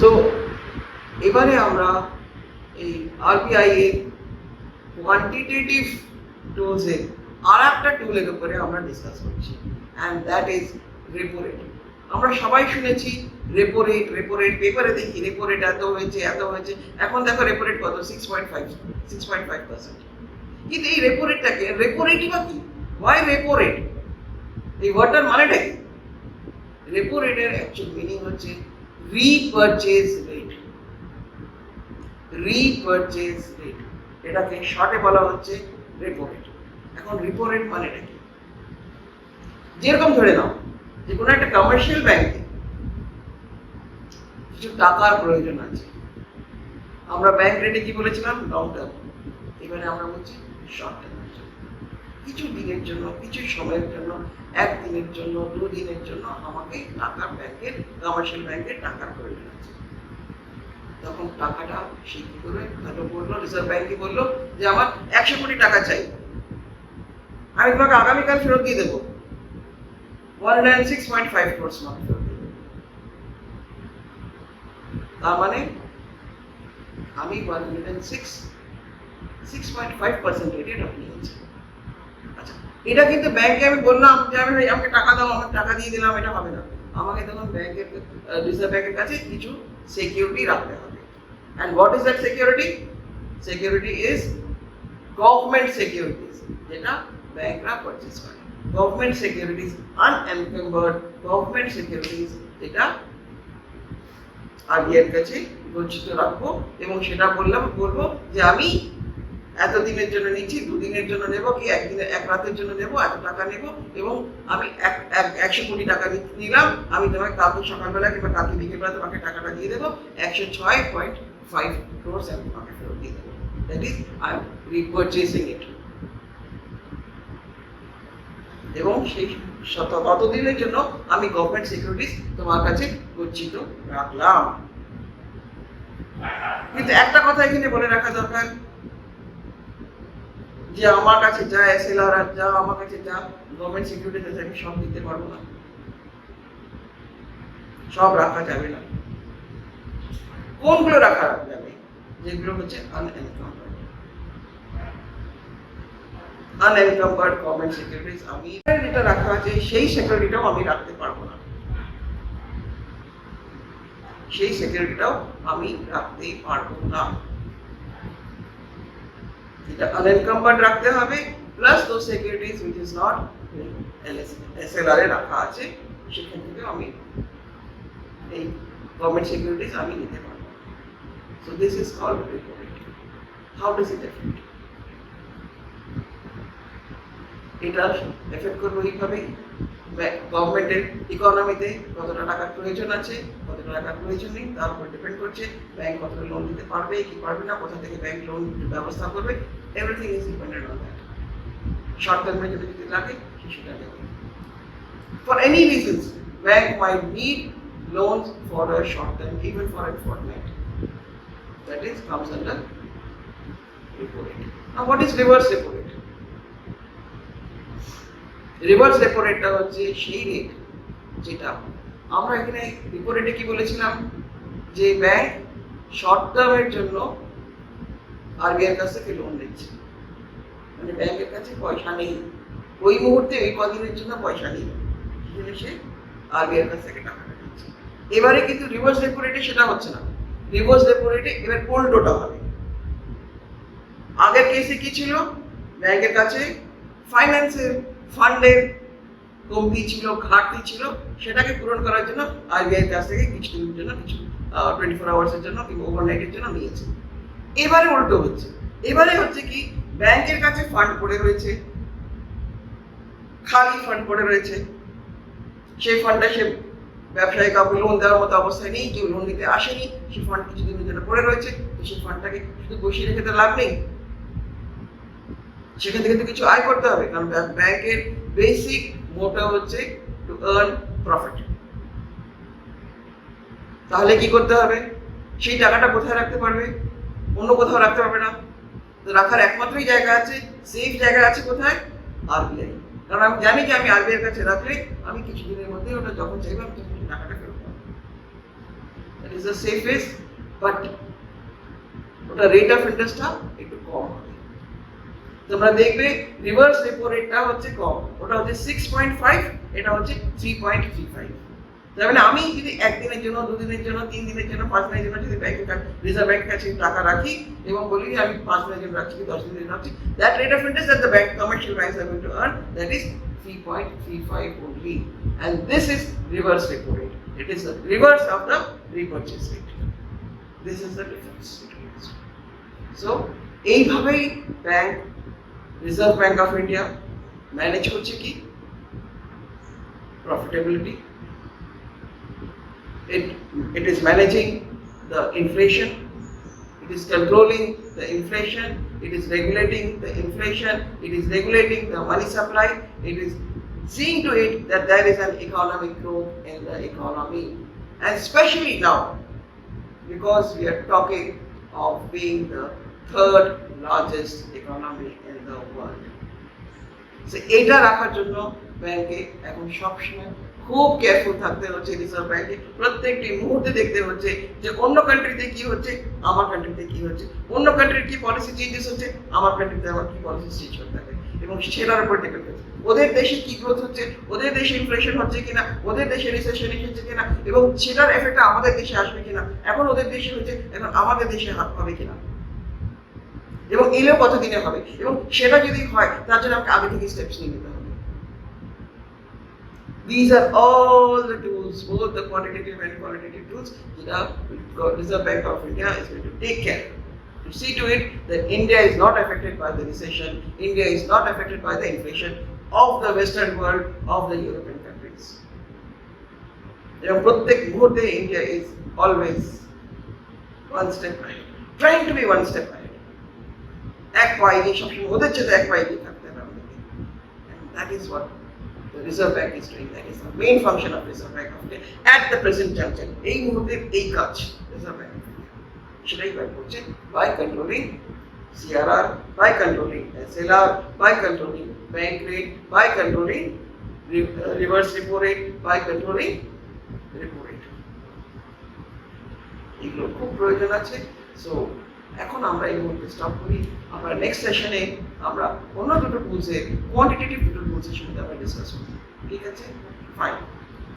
So এবারে আমরা এই আরবিআই এর কোয়ান্টিটেটিভ টুলস এর আর একটা টুলের উপরে আমরা ডিসকাস করছি, and that is repo rate. আমরা সবাই শুনেছি রেপো রেট, পেপারে দেখি রেপো রেট এত হয়েছে। এখন দেখো রেপো রেট কত, 6.5%। কিন্তু এই রেপো রেটটাকে, রেপো রেটই বা কি, ওয়াই রেপো রেট, এই ওয়ার্ডটার মানেটা কি? রেপো রেটের অ্যাকচুয়াল মিনিং হচ্ছে রিপারচেজ রেট। এটাকে শর্টে বলা হচ্ছে রেপো রেট। এখন রেপো রেট মানেটা কি? যেরকম ধরে নাও যে কোনো একটা কমার্শিয়াল ব্যাংকে কিছু টাকার প্রয়োজন আছে, আমরা ব্যাংক রেটে কি বলেছিলাম, লং টার্ম। এবারে আমরা বলছি শর্ট টার্মের জন্য, কিছু দিনের জন্য, কিছু সময়ের জন্য, একদিনের জন্য, দুদিনের জন্য আমাকে টাকার ব্যাংকের, কমার্শিয়াল ব্যাংকের টাকার প্রয়োজন আছে। তখন টাকাটা সে কি করবে, হয়তো বললো, রিজার্ভ ব্যাংকে বললো যে আমার 100 কোটি টাকা চাই, আমি তোমাকে আগামীকাল ফেরত দিয়ে দেবো, 106.5 crores মাত্র ফেরত দেবো। তার মানে আমি 106.5% রেটে টাকা নিয়েছি। আচ্ছা, এটা কিন্তু ব্যাংকে আমি বললাম যে আমাকে টাকা দাও, আমাকে টাকা দিয়ে দিলাম, এটা হবে না। আমাকে তখন ব্যাংকের, রিজার্ভ ব্যাংকের কাছে কিছু সিকিউরিটি রাখতে হবে। And what is that security? Security is government securities, যেটা ব্যাংকরা পারচেজ করে। গভর্নমেন্ট সিকিউরিটিজ, আনএনকাম্বার্ড গভর্নমেন্ট সিকিউরিটিজ, যেটা আরবিআই এর কাছে গচ্ছিত রাখবো, এবং সেটা বলবো যে আমি এত দিনের জন্য নিচ্ছি, দুদিনের জন্য নেব, কি এক রাতের জন্য নেব, এত টাকা নেব, এবং আমি 100 কোটি টাকা নিলাম, আমি তোমাকে কালকে সকালবেলা কিংবা কালকে বিকেলবেলা তোমাকে টাকাটা দিয়ে দেবো, 106.5 crores আমি তোমাকে ফেরত দিয়ে দেবো। দ্যাট ইজ আই এম রিপারচেজিং ইট। এবং সেই ততদিনের জন্য আমি গভর্নমেন্ট সিকিউরিটিজ তোমার কাছে গচ্ছিত রাখলাম। কিন্তু একটা কথা এখানে বলে রাখা দরকার, যে আমার কাছে যা এসএলআর আর যা আমার কাছে যা গভর্নমেন্ট সিকিউরিটিজ আছে আমি সব দিতে পারবো না, সব রাখা যাবে না। কোনগুলো রাখা যাবে? যেগুলো হচ্ছে আনএনকাম্বার্ড গভর্নমেন্ট সিকিউরিটিজ, আমি যেটা রাখা আছে সেই সিকিউরিটিটাও আমি রাখতে পারবো না, সেই সিকিউরিটিটাও আমি রাখতে পারবো না। এটা আনএনকাম্বার্ড রাখতে হবে, plus those securities which is not SLR এ রাখা আছে, সেখান থেকে আমি এই গভর্নমেন্ট সিকিউরিটিজ আমি নিতে পারবো। So this is called repo rate. How does it affect? এটা এফেক্ট করবে এইভাবে, গভর্নমেন্টের ইকোনমিতে কতটা টাকার প্রয়োজন আছে, কতটা টাকার প্রয়োজন নেই, তার উপর ডিপেন্ড করছে ব্যাংক কতটা লোন দিতে পারবে কি পারবে না, কোথা থেকে ব্যাংক লোন ব্যবস্থা করবে, everything is dependent on that. Short টার্মে যদি লাগে সেটা দেবে। For any reasons bank might need loans for a short term, even for a fortnight. That is comes under repo rate. Now what is reverse repo rate? Reverse repo rate টা হচ্ছে সেই rate যেটা আমরা এখানে repo rate কি বলেছিলাম, যে bank short টার্মের জন্য আরবিআই এর কাছ থেকে লোন নিচ্ছে, মানে ব্যাংকের কাছে পয়সা নেই, ওই মুহূর্তে ওই কদিনের জন্য পয়সা নেই, সেজন্য সে আরবিআই এর কাছ থেকে টাকা নিচ্ছে। এবারে কিন্তু রিভার্স রেপো রেটে সেটা হচ্ছে না। রিভার্স রেপো রেটে এবার উল্টোটা হবে। আগের কেসে কি ছিল, ব্যাংকের কাছে ফাইন্যান্সের ফান্ডের কমতি ছিল, ঘাটতি ছিল, সেটাকে পূরণ করার জন্য আরবিআই এর কাছ থেকে কিছু দিনের জন্য, কিছু 24 আওয়ার্সের জন্য কিংবা ওভারনাইটের জন্য নিয়েছে। এবারে উল্টো হচ্ছে, এবারে হচ্ছে কি, ব্যাংকের কাছে ফান্ড পড়ে রয়েছে, খালি ফান্ড পড়ে রয়েছে, সেই ফান্ডটা সে ব্যবসায়ী কাউকে লোন দেওয়ার মতো অবস্থায় নেই, কেউ লোন দিতে আসেনি, সেই ফান্ড কিছুদিনের জন্য পড়ে রয়েছে, তো সেই ফান্ডটাকে শুধু বসিয়ে রেখে তো লাভ নেই, সেখান থেকে তো কিছু আয় করতে হবে, কারণ ব্যাংকের বেসিক মোটো হচ্ছে টু আর্ন প্রফিট। তাহলে কি করতে হবে, সেই টাকাটা কোথায় রাখতে পারবে, অন্য কোথাও রাখতে পারবে না, তো রাখার একমাত্রই জায়গা আছে, সেফ জায়গা আছে কোথায়, আরবিআই। কারণ আমি জানি যে আমি আরবিআই এর কাছে রাখলে আমি কিছুদিনের মধ্যে ওটা যখন চাইবো আমি তখন টাকাটা ফেরত পাবো। ইজ দ্য সেফেস্ট, বাট ওটা রেট অফ ইন্টারেস্টটা একটু কম হবে। তোমরা দেখবে রিভার্স রেপো রেটটা হচ্ছে কম, ওটা হচ্ছে 6.5, এটা হচ্ছে 3.35। তার মানে আমি যদি একদিনের জন্য, দুদিনের জন্য, 3 দিনের জন্য, 5 দিনের জন্য যদি রিজার্ভ ব্যাংকের কাছে টাকা রাখি এবং বলি আমি 5 দিনের জন্য রাখছি কি 10 দিনের জন্য রাখছি, that rate of interest that the bank, commercial banks are going to earn, that is 3.35 only, and this is reverse repo rate. It is the reverse of the repurchase rate. This is the difference between these two. So এইভাবেই bank, reserve bank of India manage করছে কি profitability. It is managing the inflation, it is controlling the inflation, it is regulating the inflation, it is regulating the money supply, it is seeing to it that there is an economic growth in the economy, and especially now because we are talking of being the third largest economy in the world. So এটা রাখার জন্য ব্যাংকে এখন সবসময় খুব careful থাকতে হচ্ছে। Reserve ব্যাংকে প্রত্যেকটি মুহূর্তে দেখতে হচ্ছে যে অন্য কান্ট্রিতে কি হচ্ছে, আমার কান্ট্রিতে কি হচ্ছে, অন্য কান্ট্রির কি পলিসি চেঞ্জেস হচ্ছে, আমার কান্ট্রিতে আমার কি পলিসি চেঞ্জ হতে হবে, এবং সেটার উপর ডিপেন্ড করছে ওদের দেশে কি গ্রোথ হচ্ছে, ওদের দেশে ইনফ্লেশন হচ্ছে কিনা, ওদের দেশে রিসেশন এসেছে কিনা, এবং সেটার এফেক্টটা আমাদের দেশে আসবে কিনা। এখন ওদের দেশে হচ্ছে, এখন আমাদের দেশে হবে কিনা, এবং এলেও কতদিনে হবে, এবং সেটা যদি হয় তার জন্য আমাকে আগে থেকে স্টেপস নিয়ে নিতে হবে। These are all the tools, both the quantitative and qualitative tools, that the Reserve Bank of India is going to take care to see to it that India is not affected by the recession, India is not affected by the inflation of the Western world, of the European countries. এবং প্রত্যেক মুহূর্তে India is always one step ahead, trying to be one step ahead. এক পায়ে এগিয়ে সবসময় ওদের চেয়ে এক পায়ে এগিয়ে থাকতে হবে আমাদেরকে, and that is what the Reserve Bank is doing. That is the main function of Reserve Bank of India at the present juncture. এই মুহূর্তে এই কাজ Reserve Bank of India সেটাই করছে, by controlling CRR, by controlling SLR, by controlling bank rate, by controlling reverse repo rate, by controlling repo rate. এগুলো খুব প্রয়োজন আছে। সো এখন আমরা এই মুহূর্তে স্টপ করি। আমরা নেক্সট সেশনে আমরা অন্য দুটো টুলসের, কোয়ান্টিটেটিভ দুটো টুলসের সম্বন্ধে আমরা ডিসকাস করব। ঠিক আছে, ফাইন।